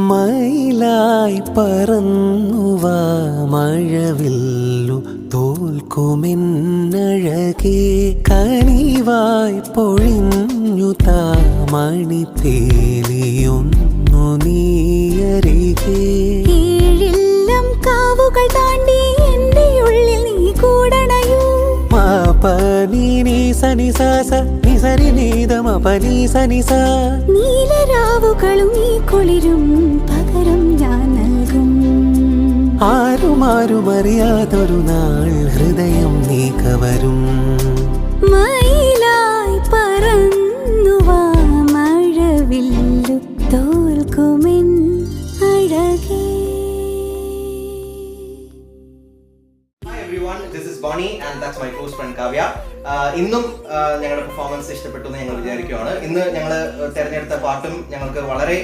മയിലായി പറന്നുവാ മഴവില്ലു തോൽക്കുമെന്നഴകേ കനിവായി പൊഴിഞ്ഞു താമണി തേലിയൊന്നു നീയരികേ ഏഴെല്ലാം കാവുകൾ താണ്ടി എന്റെ ഉള്ളിൽ നീ കൂടണയൂ മാപനി നീ സനിസാസ നിസരി നീതമ പനി സനിസ നീലരാവുകളും നീ കുളിരും പകരം ഞാൻ നൽകും ആരും അറിയാതൊരു നാൾ ഹൃദയം നീ കവരും മയിലായി പറന്നുവാ മഴവില്ലു തോൽക്കുമെൻ അഴകേ. Hi everyone, this is Bonnie and that's my close friend Kavya. ഇന്നും ഞങ്ങളുടെ പെർഫോമൻസ് ഇഷ്ടപ്പെട്ടു എന്ന് ഞങ്ങൾ വിചാരിക്കുകയാണ്. ഇന്ന് ഞങ്ങൾ തിരഞ്ഞെടുത്ത പാട്ടും ഞങ്ങൾക്ക് വളരെ